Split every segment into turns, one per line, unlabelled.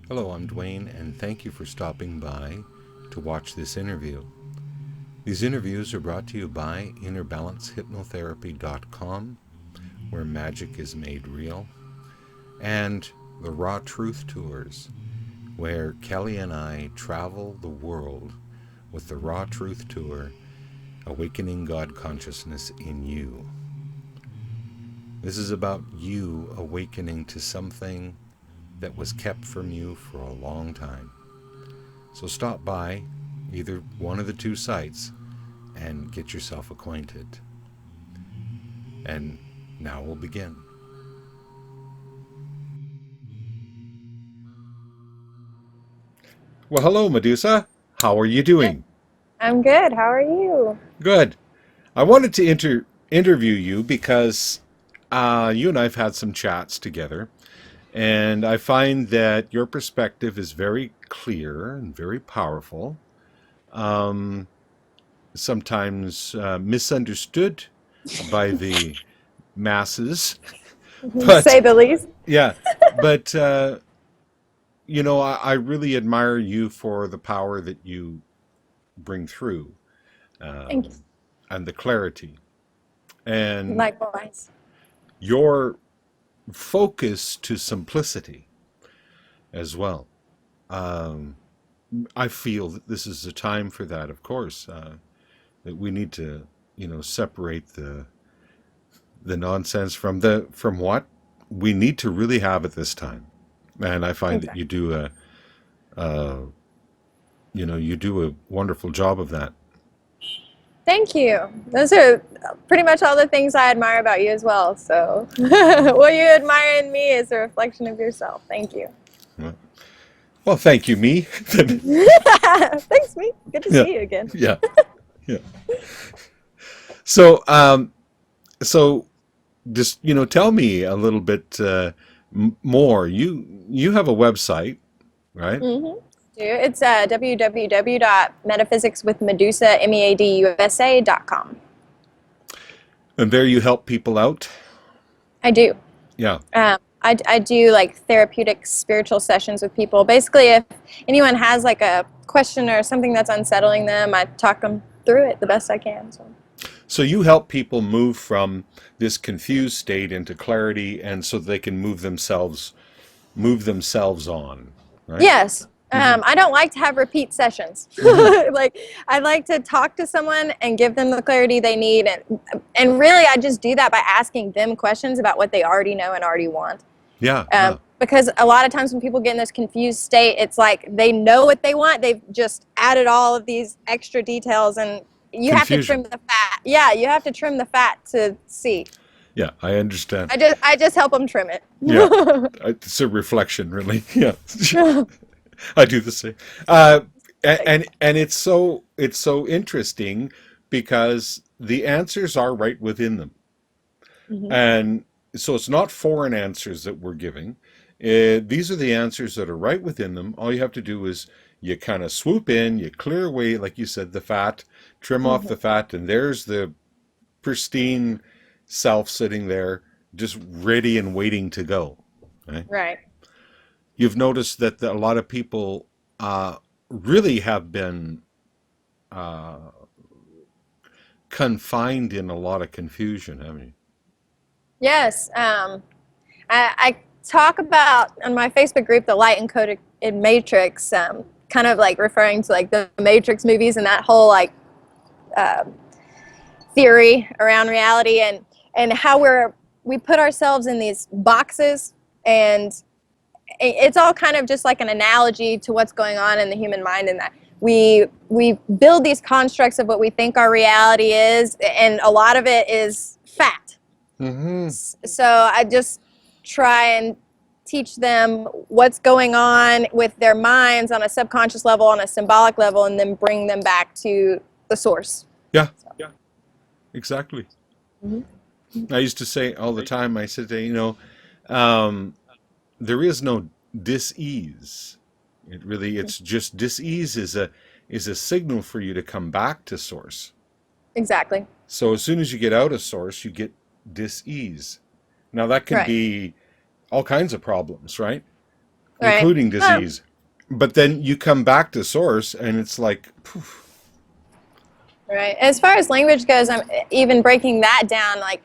Hello, I'm Dwaine, and thank you for stopping by to watch this interview. These interviews are brought to you by InnerBalanceHypnotherapy.com, where magic is made real, and the Raw Truth Tours, where Kelli and I travel the world with the Raw Truth Tour, Awakening God Consciousness in You. This is about you awakening to something that was kept from you for a long time. So stop by either one of the two sites and get yourself acquainted. And now we'll begin. Well, hello, Medusa. How are you doing?
I'm good. How are you?
Good. I wanted to interview you because you and I have had some chats together, and I find that your perspective is very clear and very powerful. Um, Sometimes misunderstood by the masses, but
Say the least.
yeah, but I really admire you for the power that you bring through,
Thank you.
um, and the clarity and
Likewise.
your focus to simplicity as well. Um, I feel that this is a time for that, of course, that we need to, separate the nonsense from what we need to really have at this time. And I find that
Exactly.
uh, you do a wonderful job of that.
Thank you. Those are pretty much all the things I admire about you as well. So, what you admire in me is a reflection of yourself. Thank you.
Well, thank you, me.
Thanks, me. Good to
Yeah,
see you again.
yeah, yeah. So, so just tell me a little bit more. You have a website, right?
Mm-hmm. It's www.metaphysicswithmedusa, MEADUSA.com.
And there you help people out.
I do.
Yeah.
I do like therapeutic spiritual sessions with people. Basically, if anyone has like a question or something that's unsettling them, I talk them through it the best I can. So.
So you help people move from this confused state into clarity, and so they can move themselves on, right?
Yes.
Mm-hmm.
I don't like to have repeat sessions.
Mm-hmm.
Like I like to talk to someone and give them the clarity they need, and really I just do that by asking them questions about what they already know and already want.
Yeah, yeah.
Because a lot of times when people get in this confused state, it's like they know what they want. They've just added all of these extra details, and you have to trim
Confusion.
the fat. Yeah, you have to trim the fat to see.
Yeah, I understand.
I just help them trim it.
Yeah, it's a reflection, really. Yeah, I do the same. Uh, and it's so interesting because the answers are right within them,
Mhm.
and so it's not foreign answers that we're giving. These are the answers that are right within them. All you have to do is you kind of swoop in, you clear away, like you said, the fat, trim off the
Mhm.
fat, and there's the pristine self sitting there, just ready and waiting to go. Right?
Right.
You've noticed that a lot of people really have been uh, confined in a lot of confusion, haven't you?
Yes. I talk about on my Facebook group the light encoded in Matrix, kind of like referring to like the Matrix movies and that whole like uh, theory around reality, and how we put ourselves in these boxes, and it's all kind of just like an analogy to what's going on in the human mind, and that we build these constructs of what we think our reality is, and a lot of it is fat.
Mm-hmm.
So I just try and teach them what's going on with their minds on a subconscious level, on a symbolic level, and then bring them back to the source.
Yeah,
So,
exactly.
mhm.
I used to say all the time, I said, um, there is no dis-ease. It's just dis-ease is a signal for you to come back to source.
Exactly.
So as soon as you get out of source, you get dis-ease. Now that can
Right.
be all kinds of problems, right?
Right.
including disease. But then you come back to source and it's like, poof.
Right. As far as language goes, I'm even breaking that down, like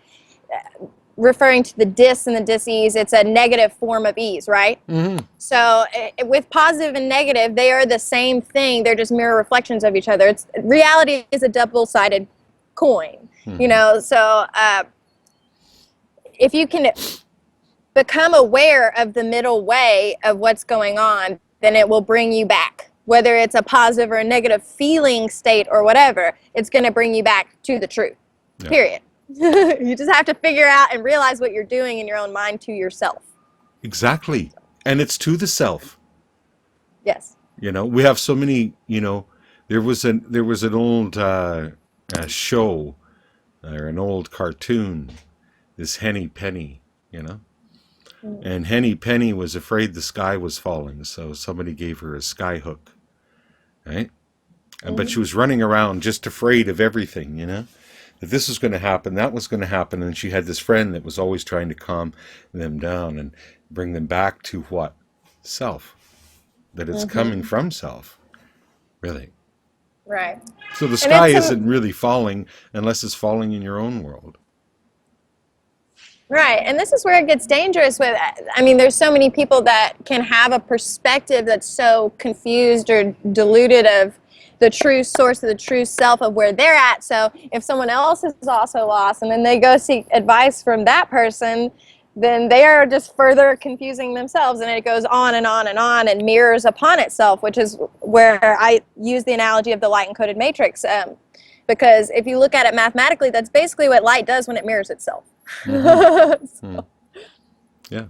referring to the dis and the dis-ease, it's a negative form of ease, right?
Mm-hmm.
So with positive and negative, they are the same thing. They're just mirror reflections of each other. It's reality is a double-sided coin,
Mm-hmm.
you know. So if you can become aware of the middle way of what's going on, then it will bring you back. Whether it's a positive or a negative feeling state or whatever, it's going to bring you back to the truth.
Yeah.
Period. You just have to figure out and realize what you're doing in your own mind to yourself.
Exactly. And it's to the self.
Yes.
You know, we have so many, you know, there was an old show or an old cartoon, this Henny Penny, you know. And Henny Penny was afraid the sky was falling, so somebody gave her a sky hook. Right? But she was running around just afraid of everything, you know. That this was going to happen, that was going to happen, and she had this friend that was always trying to calm them down and bring them back to what? Self. That it's coming from self, really.
Right.
So the sky isn't really falling unless it's falling in your own world.
Right. And this is where it gets dangerous with, I mean, there's so many people that can have a perspective that's so confused or diluted of the true source of the true self of where they're at. So if someone else is also lost and then they go seek advice from that person, then they are just further confusing themselves, and it goes on and on and on and mirrors upon itself, which is where I use the analogy of the light encoded matrix. Because if you look at it mathematically, that's basically what light does when it mirrors itself. So
Yeah.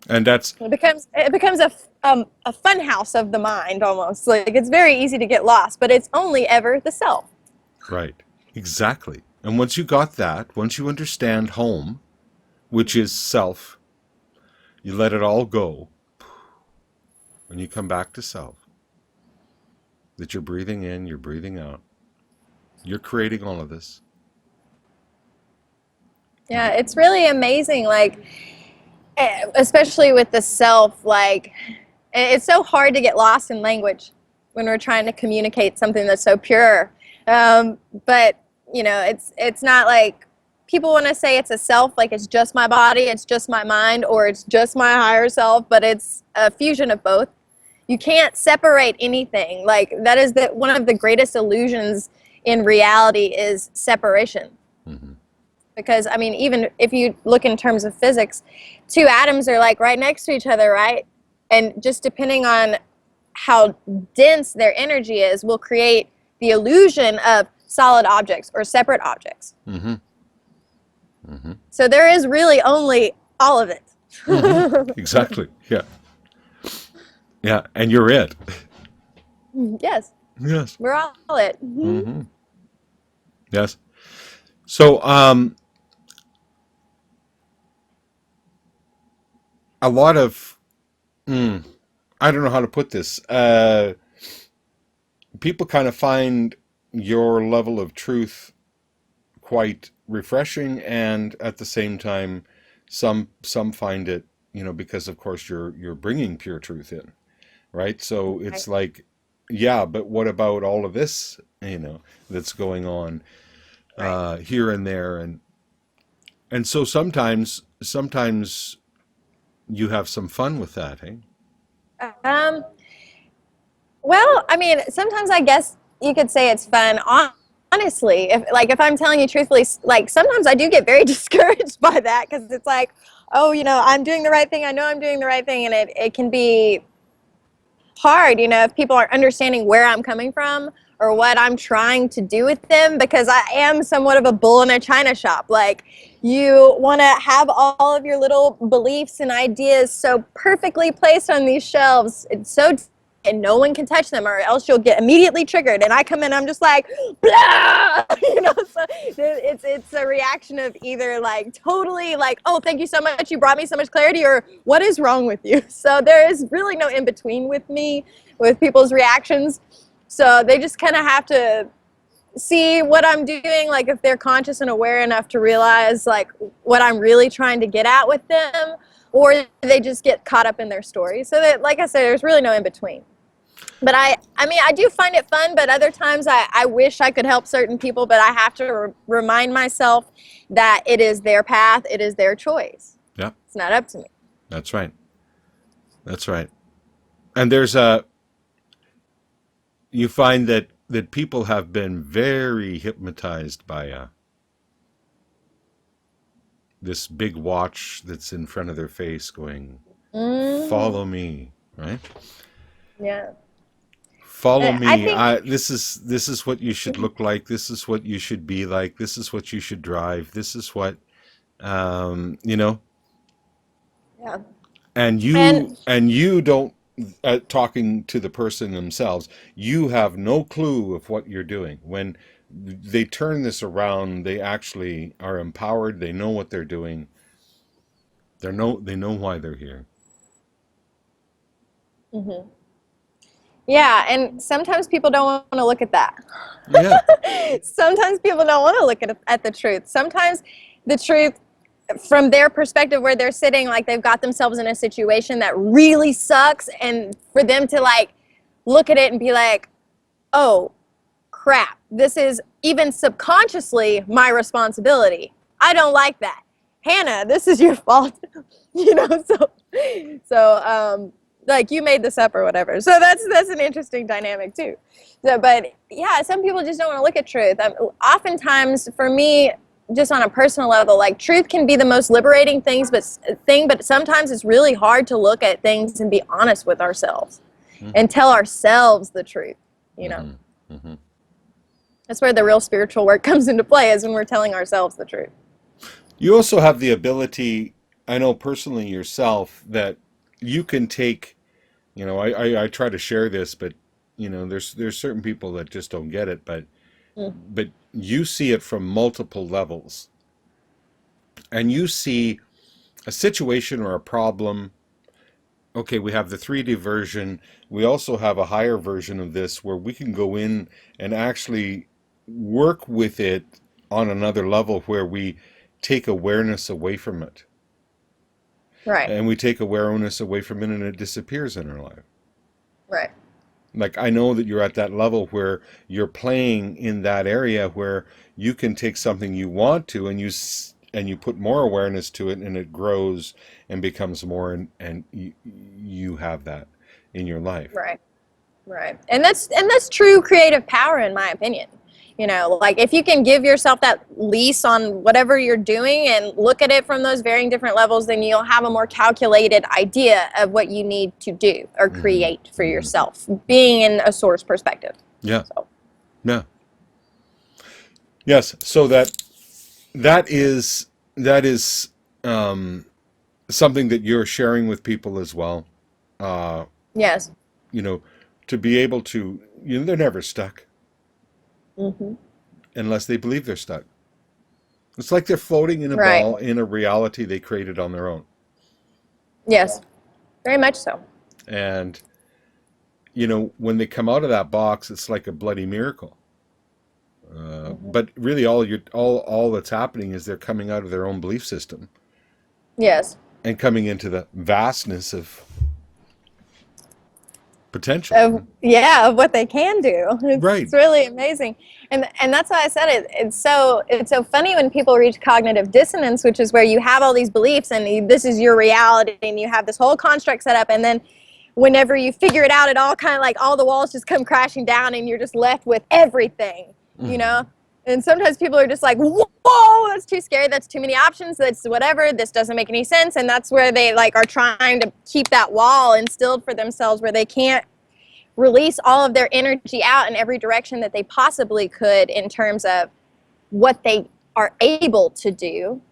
And that's
it becomes a fun house of the mind almost. Like it's very easy to get lost, but it's only ever the self.
right. Exactly. And once you got that, once you understand home, which is self, you let it all go, and you come back to self. That you're breathing in, you're breathing out. You're creating all of this.
Yeah, it's really amazing, like, especially with the self, like, it's so hard to get lost in language when we're trying to communicate something that's so pure. But, you know, it's not like people want to say it's a self, like it's just my body, it's just my mind, or it's just my higher self, but it's a fusion of both. You can't separate anything. Like, that is one of the greatest illusions in reality is separation.
Mm-hmm.
Because, I mean, even if you look in terms of physics, two atoms are like right next to each other, right? And just depending on how dense their energy is, will create the illusion of solid objects or separate objects.
Mm-hmm. Mm-hmm.
So there is really only all of it.
Mm-hmm. Exactly. Yeah. Yeah. And you're it.
Yes.
Yes.
We're all it.
Mm-hmm. Yes. So, a lot of, I don't know how to put this. People kind of find your level of truth quite refreshing, and at the same time, some find it, you know, because of course you're bringing pure truth in, right? So it's like, yeah, but what about all of this, you know, that's going on here and there, and so sometimes you have some fun with that, eh?
Well, I mean, sometimes I guess you could say it's fun. Honestly, if I'm telling you truthfully, like sometimes I do get very discouraged by that, because it's like, oh, you know, I'm doing the right thing. I know I'm doing the right thing, and it can be hard, you know, if people aren't understanding where I'm coming from or what I'm trying to do with them, because I am somewhat of a bull in a china shop. Like, you want to have all of your little beliefs and ideas so perfectly placed on these shelves. It's so, and no one can touch them, or else you'll get immediately triggered. And I come in, I'm just like, blah! You know, so it's a reaction of either like totally like, oh, thank you so much, you brought me so much clarity, or what is wrong with you? So there is really no in between with me, with people's reactions. So they just kind of have to see what I'm doing, like if they're conscious and aware enough to realize like what I'm really trying to get at with them, or they just get caught up in their story. So that, like I said, there's really no in between. But I mean, I do find it fun, but other times I wish I could help certain people, but I have to remind myself that it is their path, it is their choice.
Yeah.
It's not up to me.
That's right. That's right. And you find that people have been very hypnotized by this big watch that's in front of their face going, follow me, right?
Yeah.
Follow me.
I think,
This is what you should look like. This is what you should be like. This is what you should drive. This is what, you know.
yeah.
And you don't, talking to the person themselves, you have no clue of what you're doing. When they turn this around, they actually are empowered. They know what they're doing. They know why they're here.
Mm-hmm. Yeah, and sometimes people don't want to look at that.
Yeah.
Sometimes people don't want to look at the truth. Sometimes the truth, from their perspective where they're sitting, like they've got themselves in a situation that really sucks, and for them to like look at it and be like, oh crap, this is even subconsciously my responsibility. I don't like that. Hannah, this is your fault. You know, so like you made this up or whatever. So that's an interesting dynamic too. So, but yeah, some people just don't want to look at truth. Oftentimes for me, just on a personal level, like truth can be the most liberating but sometimes it's really hard to look at things and be honest with ourselves and tell ourselves the truth, you know.
Mm-hmm.
That's where the real spiritual work comes into play, is when we're telling ourselves the truth.
You also have the ability, I know personally yourself, that you can take, you know, I try to share this, but you know, there's certain people that just don't get it, but you see it from multiple levels, and you see a situation or a problem. Okay, we have the 3D version. We also have a higher version of this where we can go in and actually work with it on another level, where we take awareness away from it.
Right.
And we take awareness away from it, and it disappears in our life.
Right.
Like, I know that you're at that level where you're playing in that area where you can take something you want to, and you put more awareness to it, and it grows and becomes more, and you have that in your life.
Right. Right. And that's true creative power, in my opinion. You know, like if you can give yourself that lease on whatever you're doing and look at it from those varying different levels, then you'll have a more calculated idea of what you need to do or create for yourself, being in a source perspective.
Yeah.
So.
Yeah. Yes. So that is something that you're sharing with people as well.
Yes.
You know, to be able to, you know, they're never stuck. Unless they believe they're stuck. It's like they're floating in a ball in a reality they created on their own.
Yes, very much so.
And, you know, when they come out of that box, it's like a bloody miracle. But really, all that's happening is they're coming out of their own belief system.
Yes.
And coming into the vastness of potential.
Of what they can do. It's really amazing. And that's why I said it. It's so funny when people reach cognitive dissonance, which is where you have all these beliefs and this is your reality and you have this whole construct set up, and then whenever you figure it out, it all kind of like all the walls just come crashing down and you're just left with everything, you know? And sometimes people are just like, whoa, that's too scary. That's too many options. That's whatever. This doesn't make any sense. And that's where they like are trying to keep that wall instilled for themselves, where they can't release all of their energy out in every direction that they possibly could in terms of what they are able to do.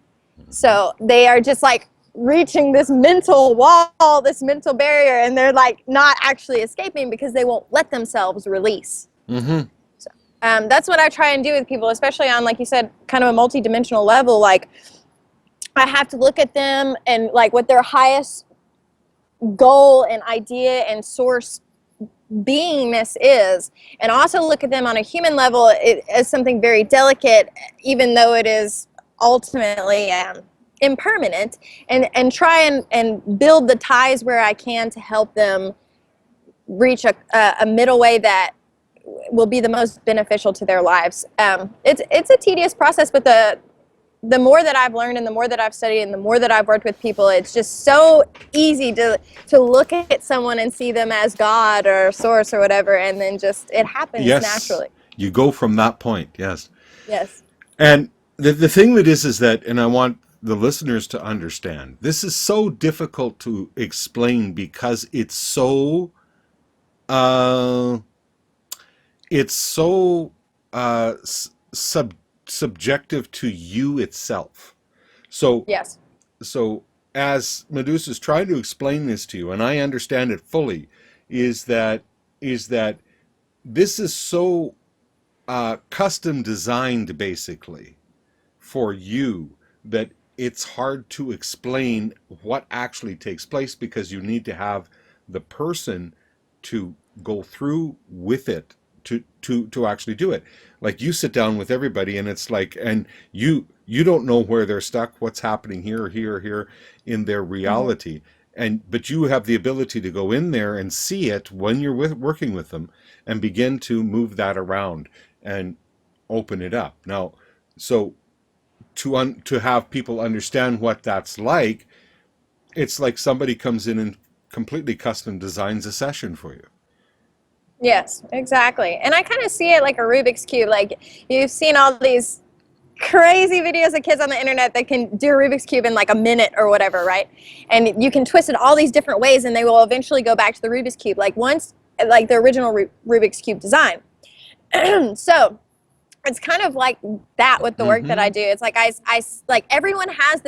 So they are just like reaching this mental wall, this mental barrier, and they're like not actually escaping because they won't let themselves release. That's what I try and do with people, especially on, like you said, kind of a multi-dimensional level. Like, I have to look at them and like what their highest goal and idea and source beingness is, and also look at them on a human level as something very delicate, even though it is ultimately impermanent, and try and build the ties where I can to help them reach a middle way that will be the most beneficial to their lives. It's a tedious process, but the more that I've learned and the more that I've studied and the more that I've worked with people, it's just so easy to look at someone and see them as God or source or whatever, and then just it happens naturally.
You go from that point. Yes.
Yes.
And the thing that is that, and I want the listeners to understand, this is so difficult to explain because it's so subjective to you itself. So
Yes.
So as Medusa is trying to explain this to you, and I understand it fully, is that this is so custom designed basically for you that it's hard to explain what actually takes place, because you need to have the person to go through with it to actually do it. Like, you sit down with everybody and it's like, and you don't know where they're stuck, what's happening here in their reality. But you have the ability to go in there and see it when you're working with them and begin to move that around and open it up. Now, so to have people understand what that's like, it's like somebody comes in and completely custom designs a session for you.
Yes, exactly. And I kind of see it like a Rubik's Cube. Like, you've seen all these crazy videos of kids on the internet that can do a Rubik's Cube in like a minute or whatever, right? And you can twist it all these different ways and they will eventually go back to the Rubik's Cube, like the original Rubik's Cube design. So it's kind of like that with the work that I do. It's like I like everyone has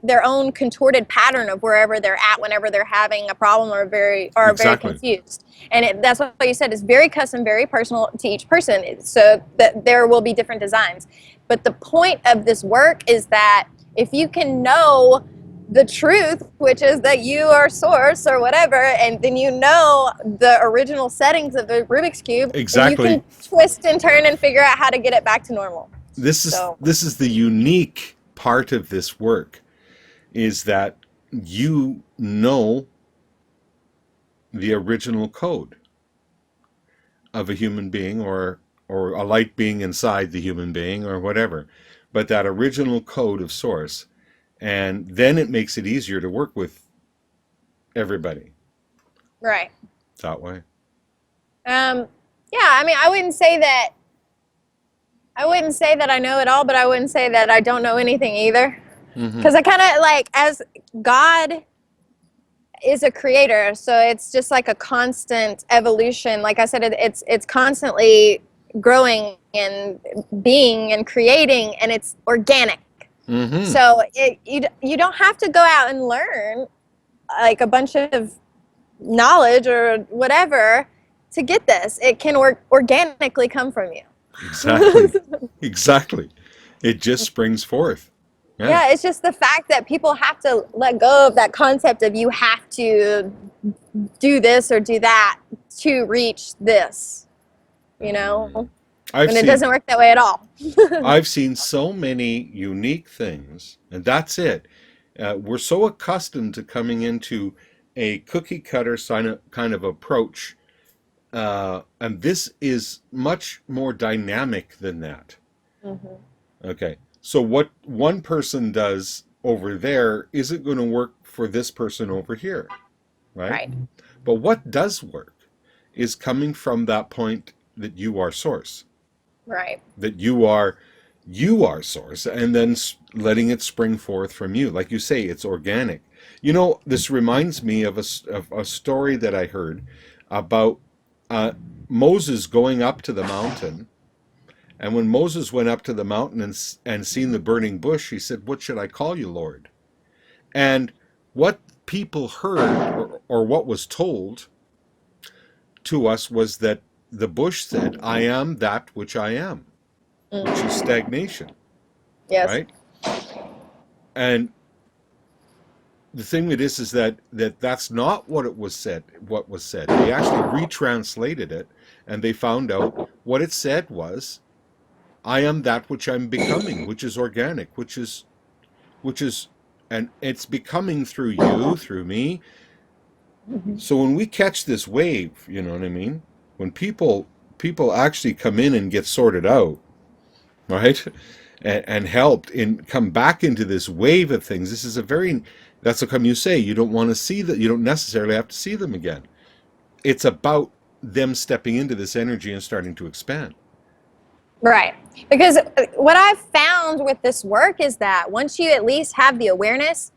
their own contorted pattern of wherever they're at whenever they're having a problem or very confused. And that's what you said, is very custom, very personal to each person. So that there will be different designs. But the point of this work is that if you can know the truth, which is that you are source or whatever, and then you know the original settings of the Rubik's Cube,
exactly,
you can twist and turn and figure out how to get it back to normal.
This is the unique part of this work, is that you know the original code of a human being or a light being inside the human being or whatever, but that original code of source. And then it makes it easier to work with everybody.
Right.
That way.
Yeah, I mean, I wouldn't say that I know it all, but I wouldn't say that I don't know anything either. Because I kind of like, as God is a creator, so it's just like a constant evolution. Like I said, it's constantly growing and being and creating, and it's organic. So you don't have to go out and learn like a bunch of knowledge or whatever to get this. It can organically come from you.
Exactly. It just springs forth.
Yeah, it's just the fact that people have to let go of that concept of you have to do this or do that to reach this, you know? And it doesn't work that way at all.
I've seen so many unique things, and that's it. We're so accustomed to coming into a cookie cutter kind of approach, and this is much more dynamic than that. Okay, so what one person does over there isn't going to work for this person over here, right? But what does work is coming from that point that you are source.
Right.
That you are source, and then letting it spring forth from you. Like you say, it's organic. You know, this reminds me of a story that I heard about Moses going up to the mountain. And when Moses went up to the mountain and seen the burning bush, he said, "What should I call you, Lord?" And what people heard, or what was told to us, was that the bush said, "I am that which I am," which is stagnation.
Yes.
Right? And the thing that is that's not what was said. They actually retranslated it, and they found out what it said was, "I am that which I'm becoming," which is organic, which is and it's becoming through you, through me. So when we catch this wave, you know what I mean? When people actually come in and get sorted out, right? And helped in come back into this wave of things. This is a very that's how come you say you don't want to see that, you don't necessarily have to see them again. It's about them stepping into this energy and starting to expand.
Right. Because what I've found with this work is that once you at least have the awareness,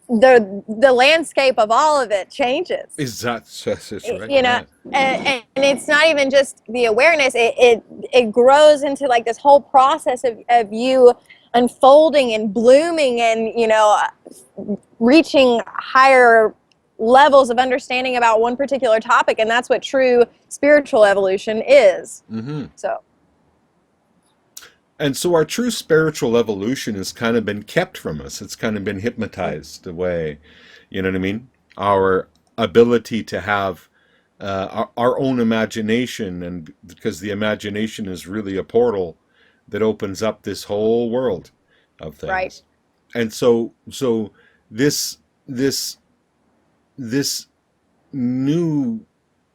the landscape of all of it changes.
Is that's right?
You know,
Yeah.
and it's not even just the awareness, it grows into like this whole process of you unfolding and blooming and, you know, reaching higher levels of understanding about one particular topic, and that's what true spiritual evolution is.
Mm-hmm.
So
And so our true spiritual evolution has kind of been kept from us. It's kind of been hypnotized away. You know what I mean? Our ability to have our own imagination, and because the imagination is really a portal that opens up this whole world of
right,
things. And so this this this new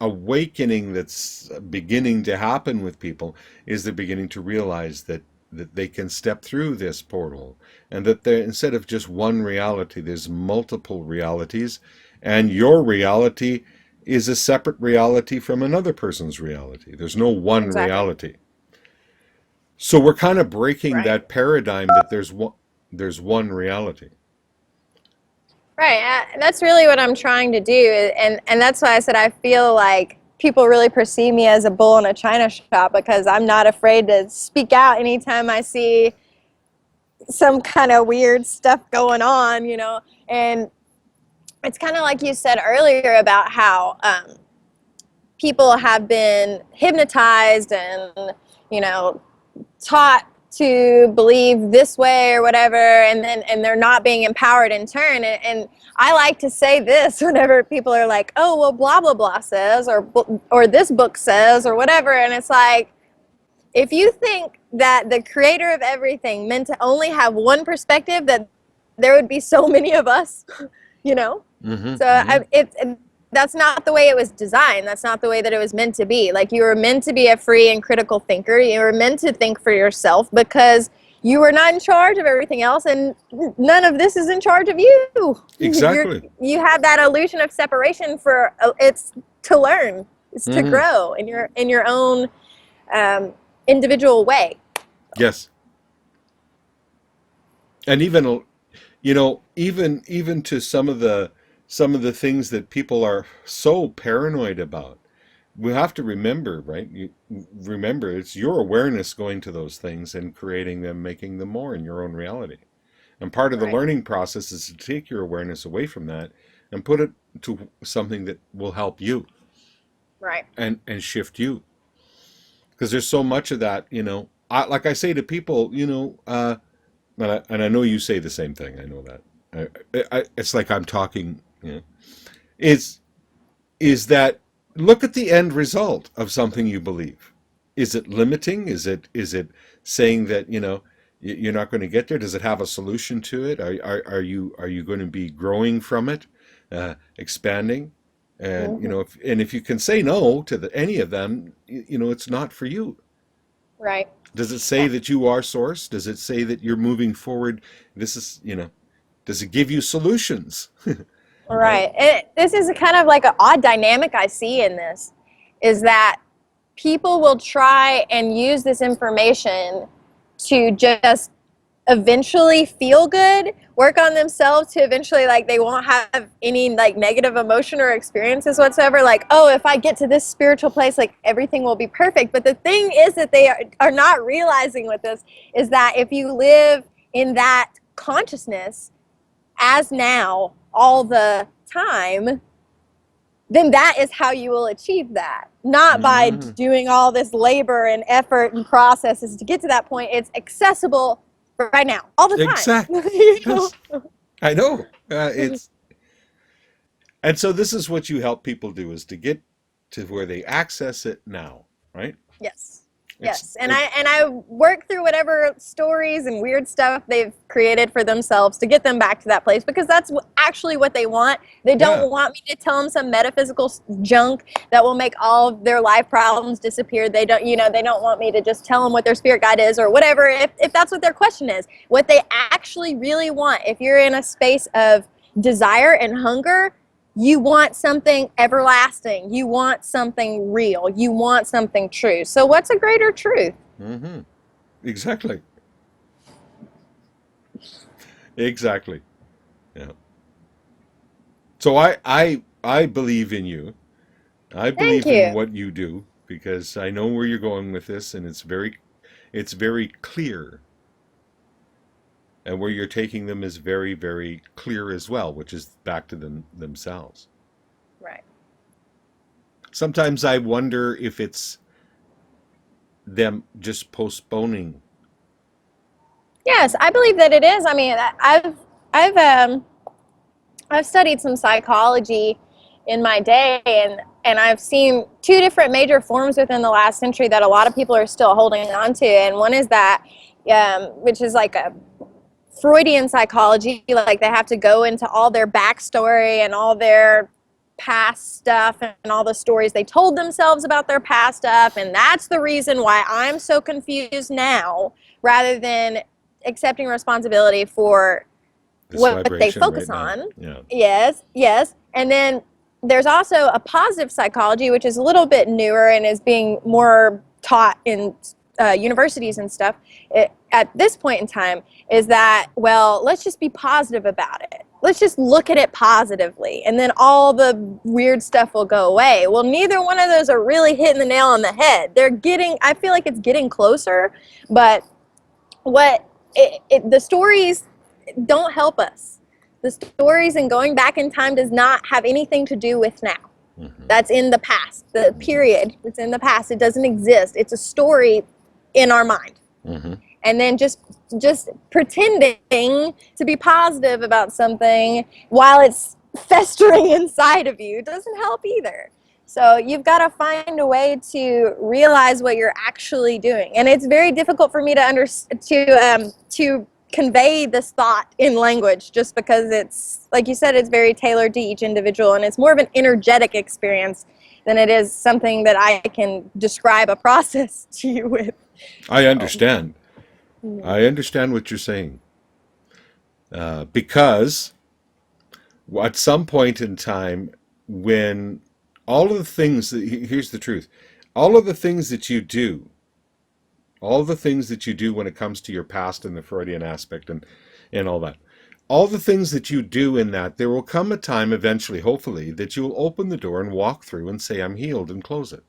awakening that's beginning to happen with people is they're beginning to realize that they can step through this portal, and that there, instead of just one reality, there's multiple realities, and your reality is a separate reality from another person's reality. There's no one
exactly,
reality. So we're kind of breaking
right.
that paradigm that there's one reality.
Right. That's really what I'm trying to do. And that's why I said I feel like people really perceive me as a bull in a china shop, because I'm not afraid to speak out anytime I see some kind of weird stuff going on, you know. And it's kind of like you said earlier about how people have been hypnotized and, you know, taught to believe this way or whatever, and they're not being empowered in turn. And I like to say this whenever people are like, oh well, blah blah blah says, or this book says, or whatever, and it's like, if you think that the creator of everything meant to only have one perspective, that there would be so many of us, you know.
Mm-hmm,
So
mm-hmm.
that's not the way it was designed. That's not the way that it was meant to be. Like, you were meant to be a free and critical thinker. You were meant to think for yourself, because you were not in charge of everything else, and none of this is in charge of you.
Exactly.
You have that illusion of separation for it's to learn, it's to
Mm-hmm.
grow in your own individual way.
Yes. And even, you know, even to some of the things that people are so paranoid about, we have to remember, right? You remember, it's your awareness going to those things and creating them, making them more in your own reality. And part of the
Right.
learning process is to take your awareness away from that and put it to something that will help you
Right.
and shift you. Because there's so much of that, you know. Like I say to people, you know, and I know you say the same thing. I know that. It's like I'm talking. You know, is that look at the end result of something you believe. Is it limiting? Is it saying that, you know, you're not going to get there? Does it have a solution to it? Are you going to be growing from it, expanding? And you
Hmm.
know, if you can say no to any of them, you know, it's not for you.
Right.
Does it say that you are source? Does it say that you're moving forward? This is, you know, does it give you solutions? Right?
Right. This is kind of like an odd dynamic I see in this, is that people will try and use this information to just eventually feel good, work on themselves to eventually, like, they won't have any like negative emotion or experiences whatsoever. Like, oh, if I get to this spiritual place, like everything will be perfect. But the thing is that they are not realizing with this is that if you live in that consciousness as now all the time, then that is how you will achieve that. Not by
Mm-hmm.
doing all this labor and effort and processes to get to that point. It's accessible right now, all the time.
Exact.
You know?
Yes, I know. It's and so this is what you help people do, is to get to where they access it now, right?
Yes. Yes, and I work through whatever stories and weird stuff they've created for themselves to get them back to that place, because that's actually what they want. They don't
Yeah.
want me to tell them some metaphysical junk that will make all of their life problems disappear. They don't, they don't want me to just tell them what their spirit guide is or whatever, if that's what their question is. What they actually really want, if you're in a space of desire and hunger, you want something everlasting. You want something real. You want something true. So what's a greater truth?
Mm-hmm. Exactly. Exactly. Yeah. So I believe in you. I
Thank
believe in
you.
what you do because I know where you're going with this, and it's very clear. And where you're taking them is very, very clear as well, which is back to themselves.
Right.
Sometimes I wonder if it's them just postponing.
Yes, I believe that it is. I mean, I've I've studied some psychology in my day, and I've seen two different major forms within the last century that a lot of people are still holding on to. And one is that, which is like a Freudian psychology, like they have to go into all their backstory and all their past stuff and all the stories they told themselves about their past stuff, and that's the reason why I'm so confused now, rather than accepting responsibility for
This
what they
vibration right
focus
now.
on.
Yeah.
Yes. And then there's also a positive psychology, which is a little bit newer and is being more taught in universities and stuff at this point in time, is that, well, let's just be positive about it. Let's just look at it positively, and then all the weird stuff will go away. Well, neither one of those are really hitting the nail on the head. I feel like it's getting closer, but the stories don't help us. The stories and going back in time does not have anything to do with now.
Mm-hmm.
That's in the past. The period that's in the past, it doesn't exist. It's a story in our mind.
Mm-hmm.
And then just pretending to be positive about something while it's festering inside of you doesn't help either. So you've got to find a way to realize what you're actually doing, and it's very difficult for me to convey this thought in language, just because it's, like you said, it's very tailored to each individual, and it's more of an energetic experience than it is something that I can describe a process to you with.
I understand. I understand what you're saying. Because at some point in time, when all of the things here's the truth, all of the things that you do, all the things that you do when it comes to your past and the Freudian aspect and all that, all the things that you do in that, there will come a time eventually, hopefully, that you will open the door and walk through and say, I'm healed, and close it.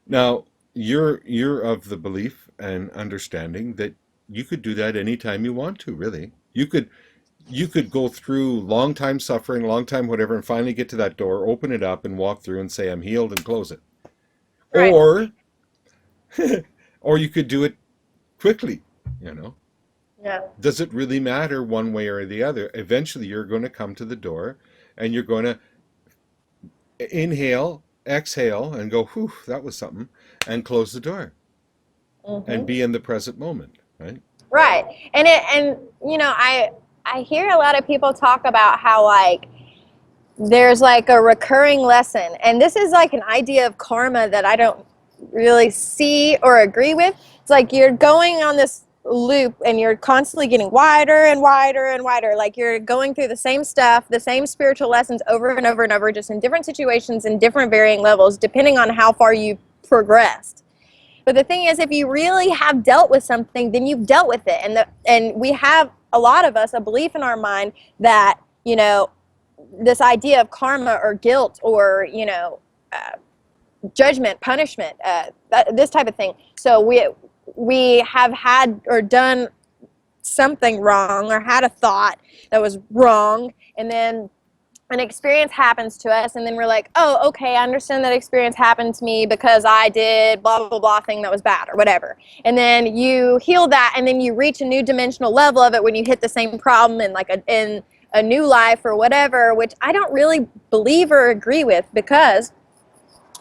Now, you're of the belief and understanding that you could do that anytime you want to, really. You could go through long time suffering, long time whatever, and finally get to that door, open it up and walk through and say, I'm healed, and close it.
Right.
Or or you could do it quickly, you know.
Yeah.
Does it really matter one way or the other? Eventually you're going to come to the door and you're going to inhale, exhale, and go, whew, that was something, and close the door and be in the present moment, right?
Right. And I hear a lot of people talk about how, like, there's like a recurring lesson, and this is like an idea of karma that I don't really see or agree with. It's like you're going on this loop and you're constantly getting wider and wider and wider, like you're going through the same stuff, the same spiritual lessons over and over and over, just in different situations and different varying levels depending on how far you progressed. But the thing is, if you really have dealt with something, then you've dealt with it. And we have, a lot of us, a belief in our mind that, this idea of karma or guilt or, judgment, punishment, this type of thing. So we have had or done something wrong or had a thought that was wrong, and then an experience happens to us, and then we're like, oh, okay, I understand that experience happened to me because I did blah, blah, blah thing that was bad or whatever. And then you heal that, and then you reach a new dimensional level of it when you hit the same problem in in a new life or whatever, which I don't really believe or agree with, because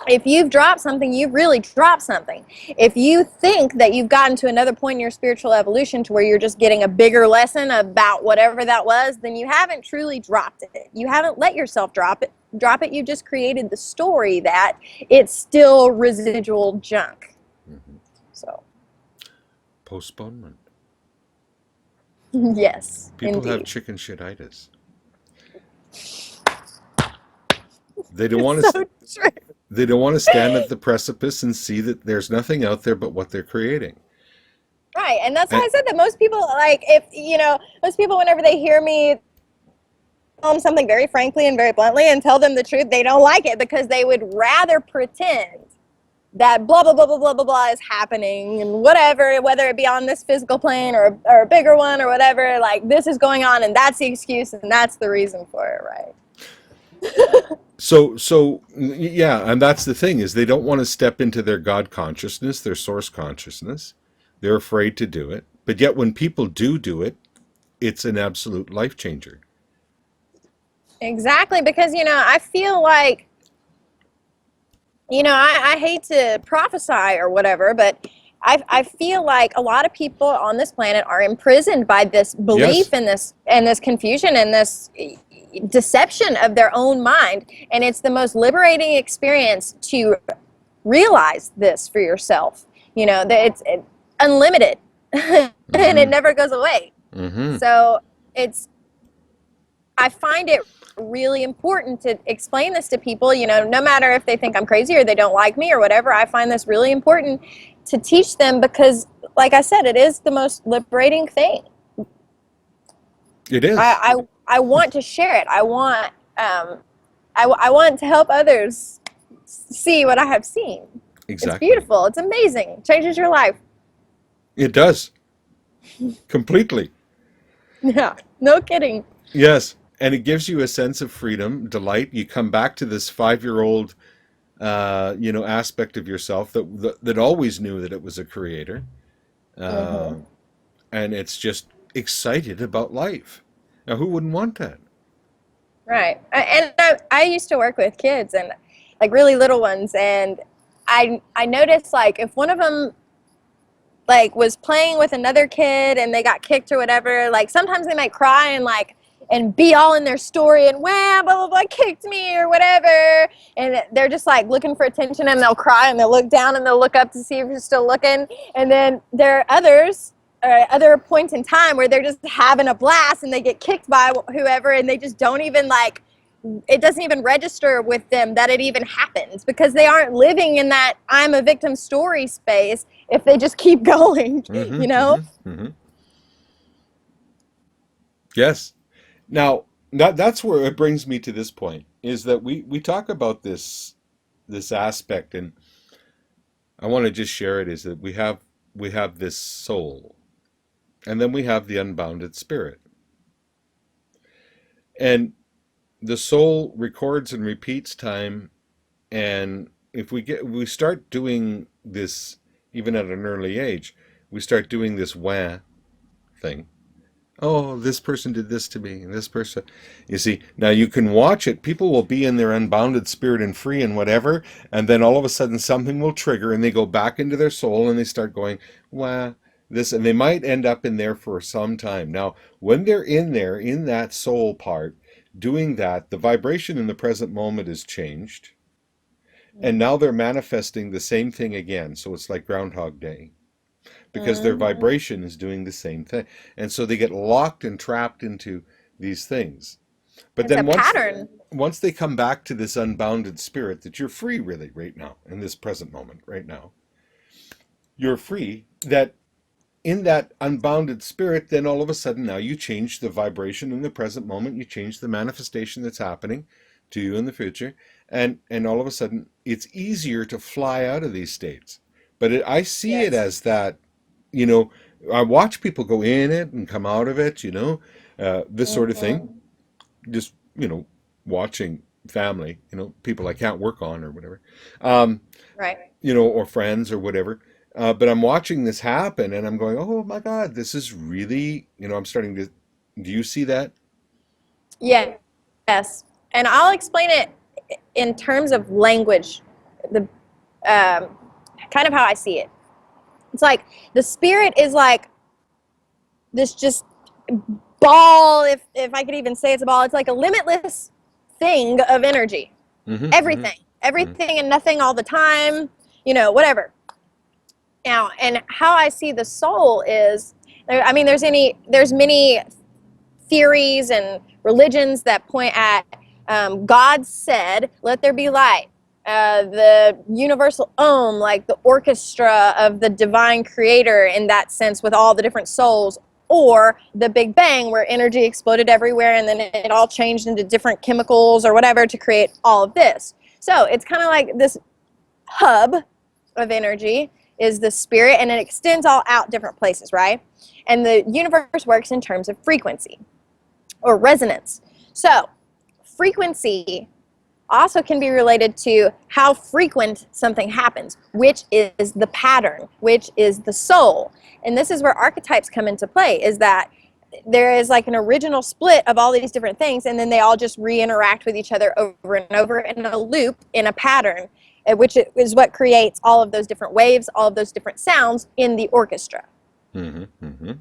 if you've dropped something, you've really dropped something. If you think that you've gotten to another point in your spiritual evolution to where you're just getting a bigger lesson about whatever that was, then you haven't truly dropped it. You haven't let yourself drop it. You just created the story that it's still residual junk.
Mm-hmm.
So
Postponement.
yes,
People have
indeed.
chicken shititis. They don't want
So
to.
true.
They don't want to stand at the precipice and see that there's nothing out there but what they're creating.
Right, and that's why
And,
I said that most people, like, if most people, whenever they hear me tell them something very frankly and very bluntly and tell them the truth, they don't like it because they would rather pretend that blah blah blah blah blah blah blah is happening and whatever, whether it be on this physical plane or a bigger one or whatever, like this is going on and that's the excuse and that's the reason for it, right?
so yeah, and that's the thing is they don't want to step into their God consciousness, their source consciousness. They're afraid to do it. But yet when people do it, it's an absolute life changer.
Exactly, because I feel like I hate to prophesy or whatever, but I feel like a lot of people on this planet are imprisoned by this belief
Yes.
and this confusion and this deception of their own mind. And it's the most liberating experience to realize this for yourself. That it's unlimited and it
Mm-hmm.
never goes away.
Mm-hmm.
So I find it really important to explain this to people, no matter if they think I'm crazy or they don't like me or whatever. I find this really important to teach them because, like I said, it is the most liberating thing.
It is.
I want to share it. I want to help others see what I have seen. It's
Exactly.
beautiful. It's amazing. It changes your life.
It does. Completely.
Yeah, no kidding.
Yes. And it gives you a sense of freedom, delight. You come back to this 5-year-old, aspect of yourself that always knew that it was a creator. Uh,
Mm-hmm.
and it's just excited about life. Now, who wouldn't want that?
Right. And I used to work with kids and like really little ones, and I noticed like if one of them like was playing with another kid and they got kicked or whatever, like sometimes they might cry and be all in their story and wow, blah blah blah, kicked me or whatever, and they're just like looking for attention and they'll cry and they'll look down and they'll look up to see if you're still looking, and then there are others other points in time where they're just having a blast and they get kicked by whoever and they just don't even like it doesn't even register with them that it even happens because they aren't living in that I'm a victim story space if they just keep going,
Mm-hmm,
you know?
mm-hmm, mm-hmm. Yes. Now, that's where it brings me to this point is that we talk about this aspect, and I want to just share it is that we have this soul, and then we have the unbounded spirit. And the soul records and repeats time, and if we start doing this even at an early age, we start doing this wah thing. Oh, this person did this to me, and this person. You see, now you can watch it. People will be in their unbounded spirit and free and whatever, and then all of a sudden something will trigger, and they go back into their soul and they start going, wah, this, and they might end up in there for some time. Now, when they're in there, in that soul part, doing that, the vibration in the present moment is changed, and now they're manifesting the same thing again. So it's like Groundhog Day because their
Mm-hmm.
vibration is doing the same thing. And so they get locked and trapped into these things. But
It's a
then
pattern.
once they come back to this unbounded spirit that you're free really right now in this present moment right now. You're free that in that unbounded spirit then all of a sudden now you change the vibration in the present moment, you change the manifestation that's happening to you in the future, and all of a sudden it's easier to fly out of these states. But I see it
Yes.
as that you know, I watch people go in it and come out of it, this sort of thing.
Mm-hmm.
Just, watching family, people I can't work on or whatever, um,
Right.
or friends or whatever. But I'm watching this happen and I'm going, oh my God, this is really, I'm starting to, do you see that?
Yeah. Yes. And I'll explain it in terms of language the kind of how I see it. It's like the spirit is like this just ball, if I could even say it's a ball. It's like a limitless thing of energy. Everything and nothing all the time, whatever. Now, and how I see the soul is, I mean, there's many theories and religions that point at God said, "Let there be light." The universal Om, like the orchestra of the divine creator in that sense, with all the different souls, or the Big Bang, where energy exploded everywhere and then it all changed into different chemicals or whatever to create all of this. So it's kind of like this hub of energy is the spirit, and it extends all out different places, right? And the universe works in terms of frequency or resonance. So frequency also can be related to how frequent something happens, which is the pattern, which is the soul. And this is where archetypes come into play, is that there is like an original split of all these different things, and then they all just re-interact with each other over and over in a loop, in a pattern, which is what creates all of those different waves, all of those different sounds in the orchestra.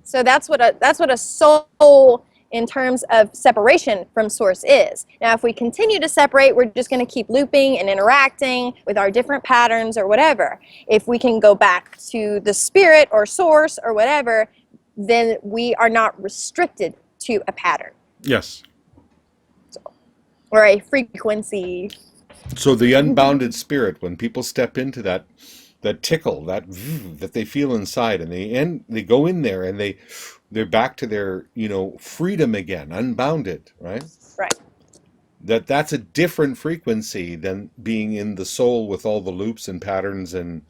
So that's what a soul in terms of separation from source is. Now, if we continue to separate, we're just going to keep looping and interacting with our different patterns or whatever. If we can go back to the spirit or source or whatever, then we are not restricted to a pattern.
Yes.
Or a frequency.
So the unbounded spirit, when people step into that tickle, that they feel inside, and they go in there and they're back to their, freedom again, unbounded, right?
Right.
That's a different frequency than being in the soul with all the loops and patterns and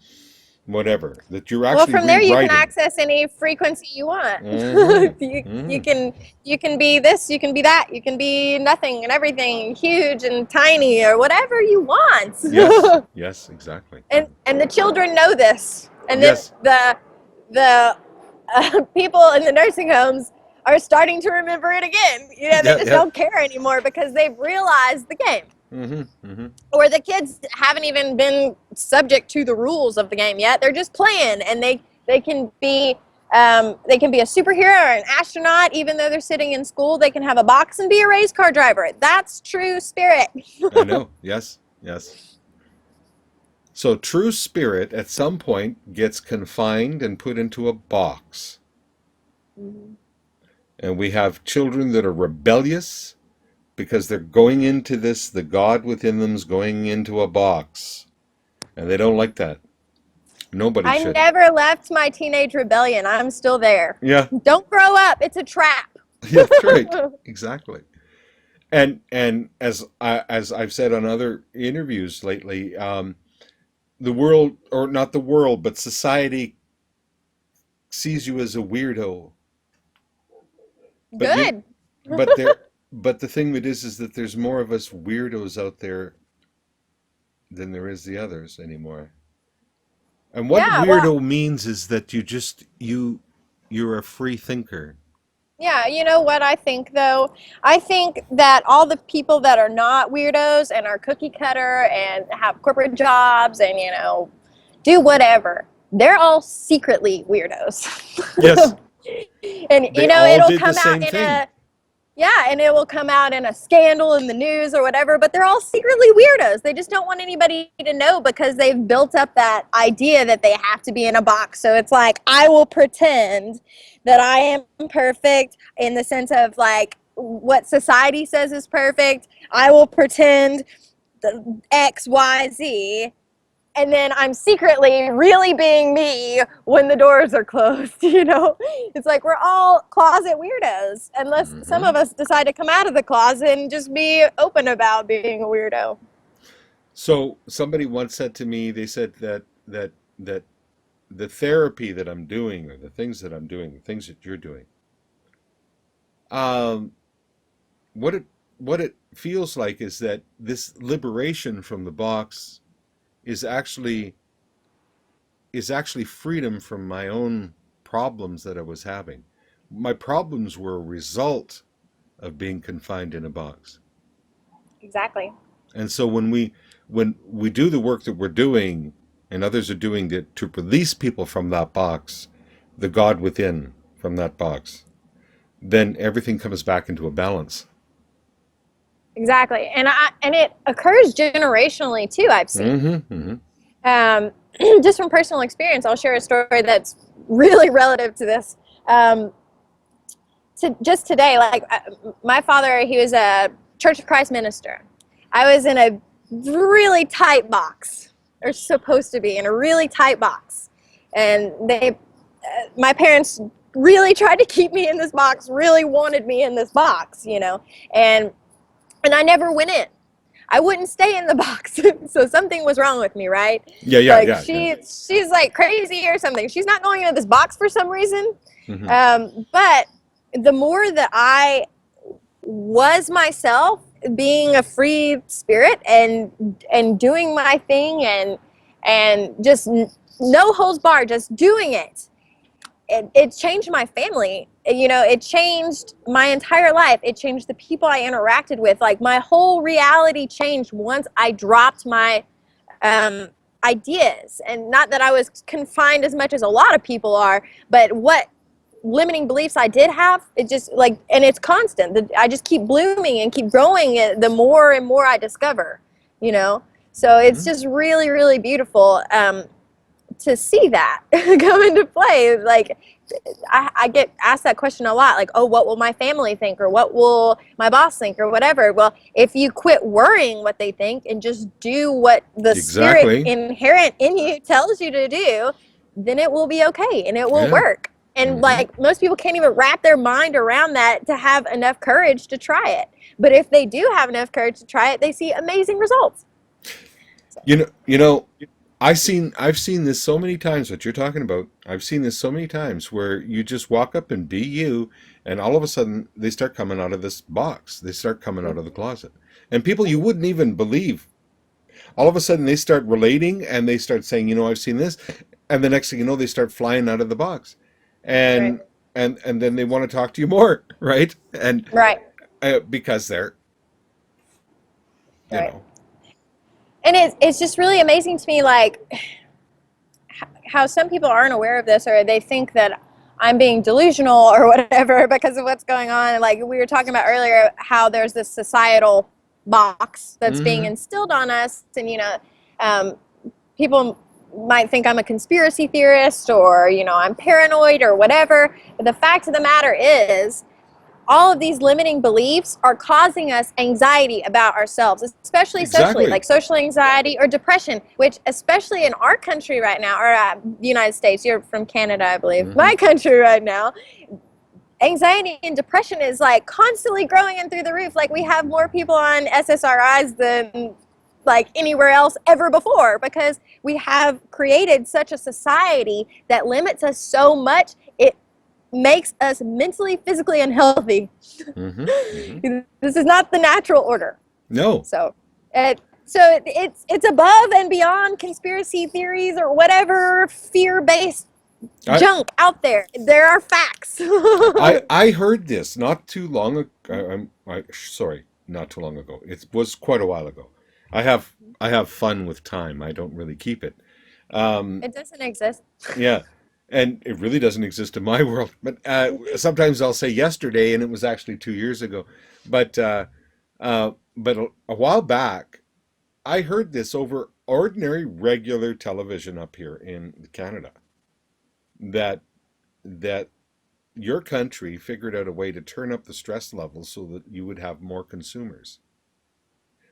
whatever. That you're actually
from there you
rewriting.
can access any frequency you want. You can be this, you can be that, you can be nothing and everything, huge and tiny, or whatever you want.
Yes, exactly.
And the children know this, and
Yes.
then the people in the nursing homes are starting to remember it again. They just don't care anymore because they've realized the game. Or the kids haven't even been subject to the rules of the game yet. They're just playing, and they can be a superhero or an astronaut, even though they're sitting in school. They can have a box and be a race car driver. That's true spirit.
I know. Yes. So true spirit at some point gets confined and put into a box. And we have children that are rebellious because they're going into this, the God within them's going into a box. And they don't like that. Nobody should.
I never left my teenage rebellion. I'm still there.
Yeah.
Don't grow up. It's a trap.
Yeah, that's right. Exactly. And as I've said on other interviews lately, the world, or not the world, but society sees you as a weirdo.
Good.
But the thing that is that there's more of us weirdos out there than there is the others anymore. And what weirdo means is that you're a free thinker.
Yeah, you know what I think though? I think that all the people that are not weirdos and are cookie cutter and have corporate jobs and, do whatever, they're all secretly weirdos.
Yes.
And, it'll come out
thing.
and it will come out in a scandal in the news or whatever, but they're all secretly weirdos. They just don't want anybody to know because they've built up that idea that they have to be in a box. So it's like, I will pretend that I am perfect in the sense of like what society says is perfect. I will pretend the X, Y, Z. And then I'm secretly really being me when the doors are closed, It's like we're all closet weirdos, unless some of us decide to come out of the closet and just be open about being a weirdo.
So somebody once said to me, they said that the therapy that I'm doing, or the things that I'm doing, the things that you're doing, what it feels like is that this liberation from the box is actually freedom from my own problems that I was having. My problems were a result of being confined in a box.
Exactly.
And so when we when we do the work that we're doing and others are doing it to release people from that box, the God within from that box, then everything comes back into a balance.
Exactly. And it occurs generationally too, I've seen. Um, just from personal experience, I'll share a story that's really relative to this. Just today, like my father, he was a Church of Christ minister. I was in a really tight box, or supposed to be in a really tight box, and my parents really tried to keep me in this box, really wanted me in this box, and I never went in. I wouldn't stay in the box. So something was wrong with me, right? Like she's like crazy or something. She's not going into this box for some reason. But the more that I was myself, being a free spirit and doing my thing and just no holds barred, just doing it. It changed my family. It changed my entire life. It changed the people I interacted with. Like my whole reality changed once I dropped my ideas. And not that I was confined as much as a lot of people are, but what limiting beliefs I did have, it just and it's constant. I just keep blooming and keep growing the more and more I discover, So it's just really, really beautiful. To see that come into play. Like I get asked that question a lot, like, oh, what will my family think, or what will my boss think, or whatever. Well, if you quit worrying what they think and just do what the spirit inherent in you tells you to do, then it will be okay and it will work. And like most people can't even wrap their mind around that to have enough courage to try it. But if they do have enough courage to try it, they see amazing results.
I've seen this so many times, what you're talking about. I've seen this so many times where you just walk up and be you, and all of a sudden they start coming out of this box. They start coming out of the closet. And people you wouldn't even believe, all of a sudden they start relating and they start saying, I've seen this. And the next thing you know, they start flying out of the box. And and then they want to talk to you more, right? And because they're, you know.
And it's just really amazing to me, like, how some people aren't aware of this, or they think that I'm being delusional or whatever because of what's going on. And like we were talking about earlier, how there's this societal box that's being instilled on us. And, people might think I'm a conspiracy theorist, or, I'm paranoid or whatever. But the fact of the matter is, all of these limiting beliefs are causing us anxiety about ourselves, especially socially, like social anxiety or depression, which especially in our country right now, or the United States, you're from Canada, I believe, my country right now, anxiety and depression is like constantly growing and through the roof. Like we have more people on SSRIs than like anywhere else ever before, because we have created such a society that limits us so much. It makes us mentally, physically unhealthy. This is not the natural order.
No.
So it's above and beyond conspiracy theories or whatever fear-based junk out there. There are facts.
I heard this not too long ago. Not too long ago. It was quite a while ago. I have fun with time. I don't really keep it.
It doesn't exist.
Yeah. And it really doesn't exist in my world. But sometimes I'll say yesterday, and it was actually 2 years ago. But a while back, I heard this over ordinary, regular television up here in Canada. That your country figured out a way to turn up the stress levels so that you would have more consumers.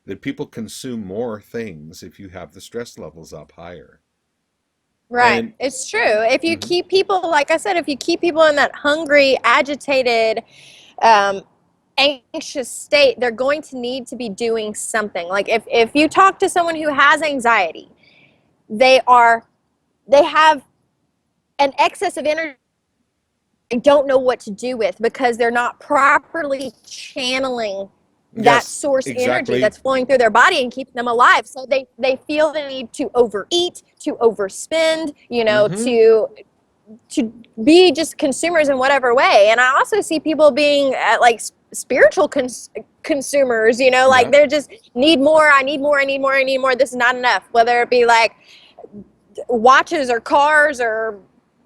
That people consume more things if you have the stress levels up higher.
Right. And it's true. If you keep people, like I said, if you keep people in that hungry, agitated, anxious state, they're going to need to be doing something. Like if you talk to someone who has anxiety, they have an excess of energy they don't know what to do with, because they're not properly channeling that source energy that's flowing through their body and keeping them alive. So they feel the need to overeat, to overspend, to be just consumers in whatever way. And I also see people being like spiritual consumers, you know, like
Yeah.
they're just need more. I need more. I need more. I need more. This is not enough. Whether it be like watches or cars or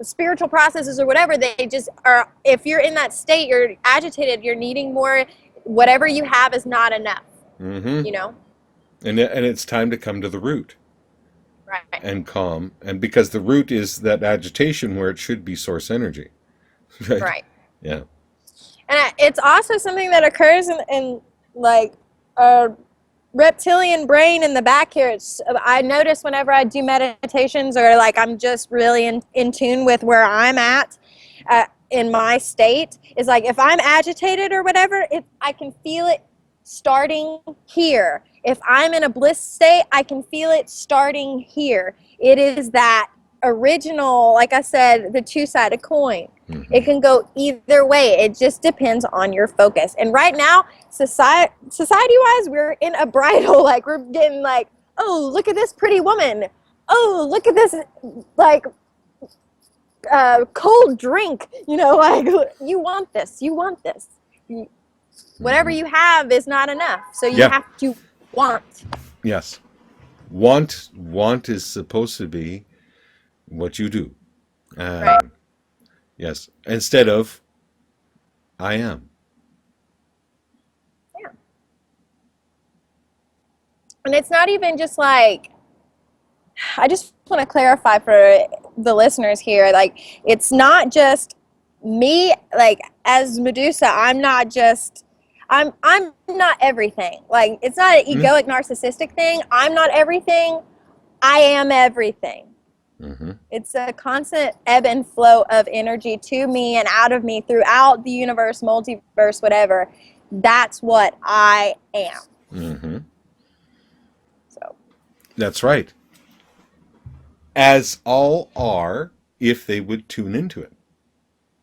spiritual processes or whatever, they just are. If you're in that state, you're agitated, you're needing more. Whatever you have is not enough,
Mm-hmm.
you know.
And it's time to come to the root
Right.
and calm. And because the root is that agitation where it should be source energy. Right?
Right.
Yeah.
And it's also something that occurs in like a reptilian brain in the back here. I notice whenever I do meditations or like I'm just really in tune with where I'm at in my state, is like if I'm agitated or whatever, I can feel it starting here. If I'm in a bliss state, I can feel it starting here. It is that original, like I said, the two-sided coin.
Mm-hmm.
It can go either way. It just depends on your focus. And right now, society-wise, we're in a bridal. Like we're getting like, oh, look at this pretty woman. Oh, look at this like cold drink. You know, like you want this. You want this. Whatever you have is not enough. So you
Yeah.
have to want.
Yes. Want is supposed to be what you do.
Right.
Yes. Instead of I am.
Yeah. And it's not even just like, I just want to clarify for the listeners here, like it's not just me, like as Medusa, I'm not everything. Like it's not an egoic narcissistic thing. I'm not everything. I am everything.
Mm-hmm.
It's a constant ebb and flow of energy to me and out of me throughout the universe, multiverse, whatever. That's what I am.
Mm-hmm.
So
That's right. As all are if they would tune into it.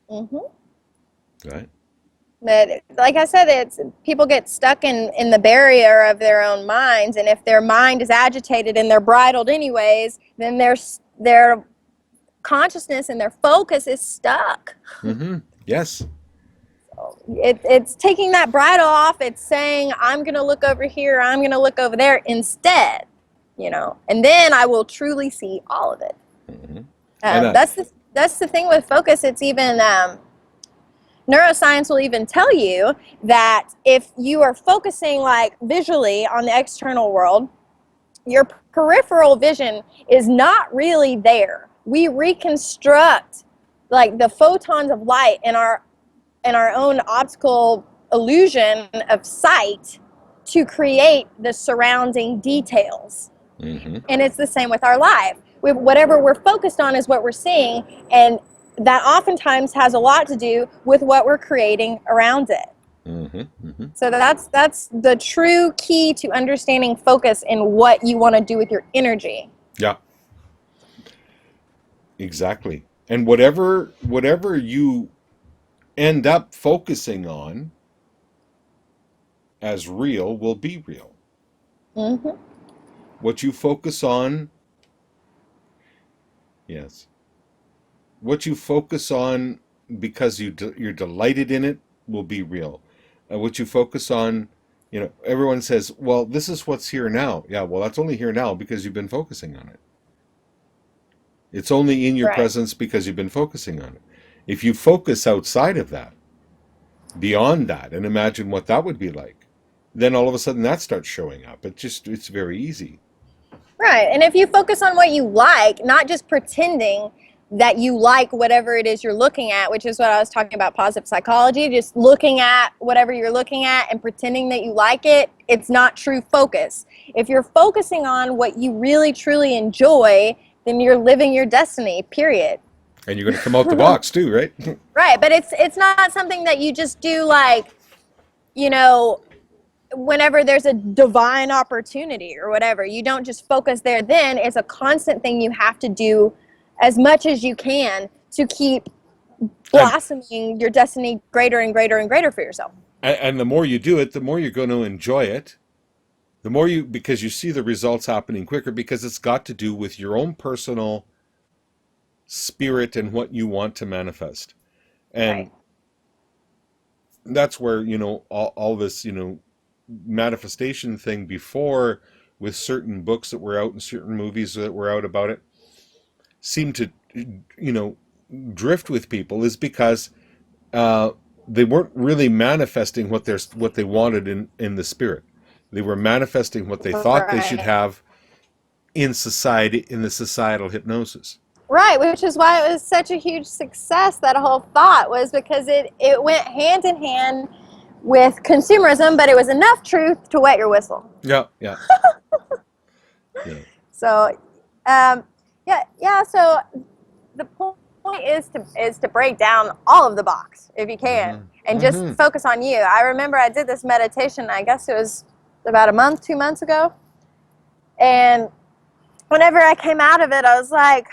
mm-hmm.
Right?
But like I said, it's people get stuck in the barrier of their own minds, and if their mind is agitated and they're bridled anyways, then their consciousness and their focus is stuck.
Mm-hmm. Yes.
It's taking that bridle off. It's saying, I'm going to look over here, I'm going to look over there instead, you know, and then I will truly see all of it.
Mm-hmm.
That's the thing with focus. It's even neuroscience will even tell you that if you are focusing like visually on the external world, your peripheral vision is not really there. We reconstruct like the photons of light in our own optical illusion of sight to create the surrounding details.
Mm-hmm.
And it's the same with our life. Whatever we're focused on is what we're seeing, and that oftentimes has a lot to do with what we're creating around it.
Mm-hmm. Mm-hmm.
So that's the true key to understanding focus and what you want to do with your energy.
Yeah. Exactly. And whatever you end up focusing on as real will be real.
Mm-hmm.
What you focus on, yes. What you focus on because you're delighted in it will be real. What you focus on, you know, everyone says, well, this is what's here now. Yeah, well, that's only here now because you've been focusing on it. It's only in your
Right.
presence because you've been focusing on it. If you focus outside of that, beyond that, and imagine what that would be like, then all of a sudden that starts showing up. It's very easy.
Right. And if you focus on what you like, not just pretending that you like whatever it is you're looking at, which is what I was talking about, positive psychology, just looking at whatever you're looking at and pretending that you like it, it's not true focus. If you're focusing on what you really, truly enjoy, then you're living your destiny, period.
And you're going to come out the box too, right?
Right. But it's not something that you just do like, you know, whenever there's a divine opportunity or whatever. You don't just focus there then. It's a constant thing you have to do as much as you can to keep blossoming your destiny greater and greater and greater for yourself.
And the more you do it, the more you're going to enjoy it. The more because you see the results happening quicker, because it's got to do with your own personal spirit and what you want to manifest. And
Right.
that's where, all this, manifestation thing before, with certain books that were out and certain movies that were out about it, seemed to, drift with people, is because they weren't really manifesting what they wanted in the spirit. They were manifesting what they thought they should
Right.
have in society, in the societal hypnosis.
Right, which is why it was such a huge success, that whole thought, was because it went hand in hand with consumerism, but it was enough truth to wet your whistle.
Yeah, yeah, yeah.
So, yeah. So the point is to break down all of the box if you can, and just focus on you. I remember I did this meditation. I guess it was about 2 months ago, and whenever I came out of it, I was like,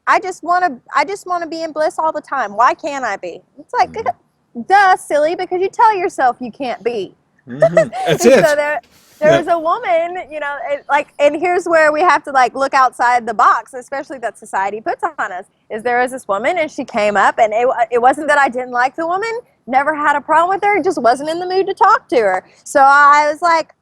I just want to be in bliss all the time. Why can't I be? It's like, duh, silly, because you tell yourself you can't be.
That's it.
So there was a woman, and here's where we have to look outside the box, especially that society puts on us. Is there was this woman, and she came up, and it wasn't that I didn't like the woman, never had a problem with her, just wasn't in the mood to talk to her. So I was like,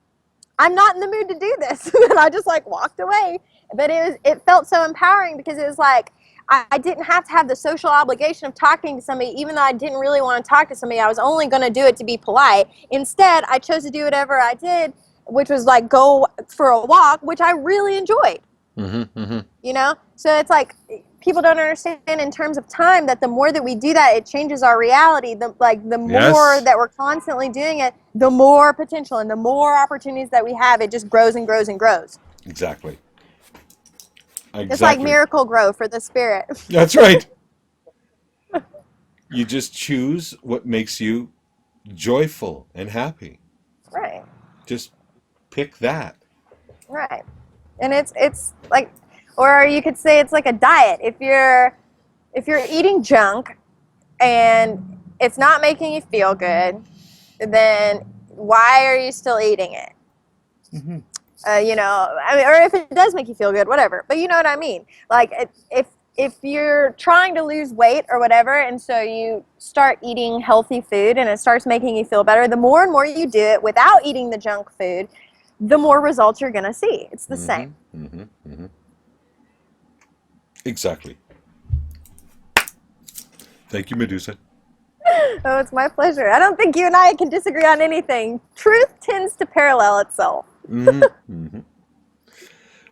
I'm not in the mood to do this, and I just walked away. But it felt so empowering, because it was like I didn't have to have the social obligation of talking to somebody, even though I didn't really want to talk to somebody. I was only going to do it to be polite. Instead, I chose to do whatever I did, which was go for a walk, which I really enjoyed. So it's like, people don't understand in terms of time that the more that we do that, it changes our reality. The more that we're constantly doing it, the more potential and the more opportunities that we have, it just grows and grows and grows.
Exactly.
It's like miracle grow for the spirit.
That's right. You just choose what makes you joyful and happy.
Right.
Just pick that.
Right. And it's like, or you could say it's like a diet. If you're eating junk and it's not making you feel good, then why are you still eating it? Or if it does make you feel good, whatever. But you know what I mean? If you're trying to lose weight or whatever, and so you start eating healthy food and it starts making you feel better, the more and more you do it without eating the junk food, the more results you're going to see. It's the same.
Exactly. Thank you, Medusa.
Oh, it's my pleasure. I don't think you and I can disagree on anything. Truth tends to parallel itself.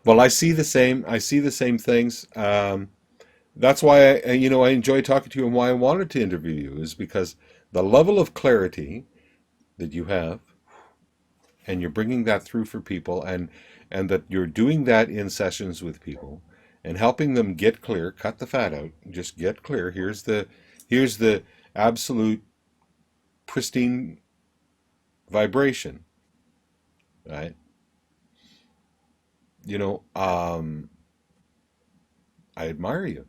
Well, I see the same things. That's why I enjoy talking to you, and why I wanted to interview you, is because the level of clarity that you have, and you're bringing that through for people, and that you're doing that in sessions with people and helping them get clear, cut the fat out, just get clear. Here's the absolute pristine vibration, right? I admire you,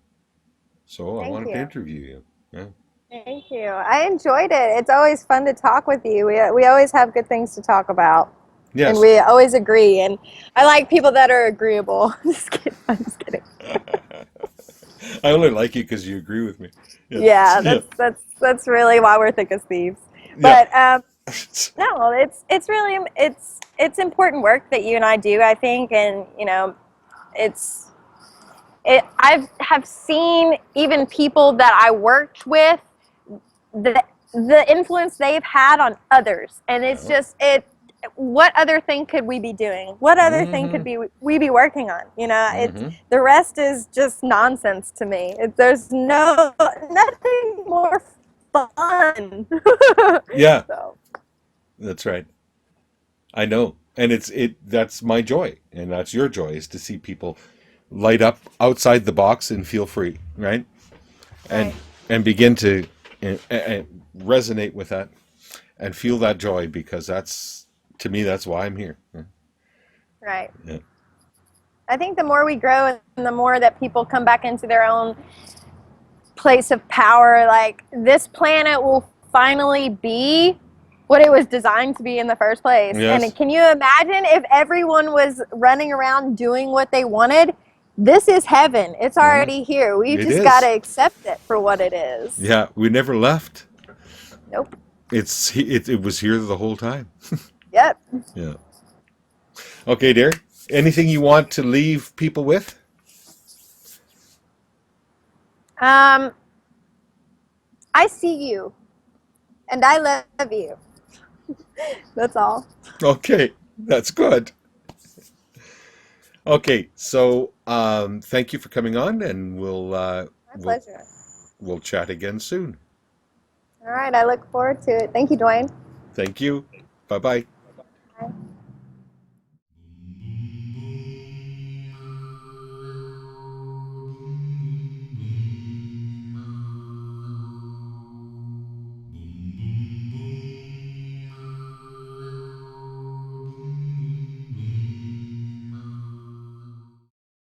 so I wanted to interview you. Yeah.
Thank you. I enjoyed it. It's always fun to talk with you. We always have good things to talk about.
Yes.
And we always agree. And I like people that are agreeable. I'm just kidding.
I only like you because you agree with me.
Yeah, that's really why we're thick as thieves. But no, it's important work that you and I do, I think, and I have seen even people that I worked with, the influence they've had on others, and it's just what other thing could we be doing? What other thing could we be working on? It's the rest is just nonsense to me. There's nothing more fun.
Yeah.
So.
That's right. I know. And that's my joy, and that's your joy, is to see people light up outside the box and feel free, right? And begin to resonate with that and feel that joy, because to me that's why I'm here.
Right.
Yeah.
I think the more we grow and the more that people come back into their own place of power, this planet will finally be what it was designed to be in the first place.
Yes.
And can you imagine if everyone was running around doing what they wanted? This is heaven. It's already here. We just got to accept it for what it is.
Yeah, we never left.
Nope.
It was here the whole time.
Yep.
Yeah. Okay, dear. Anything you want to leave people with?
I see you, and I love you. That's all.
Okay, that's good. Okay, so thank you for coming on, and
My pleasure.
we'll chat again soon.
All right. I look forward to it. Thank you, Dwaine.
Thank you. Bye bye.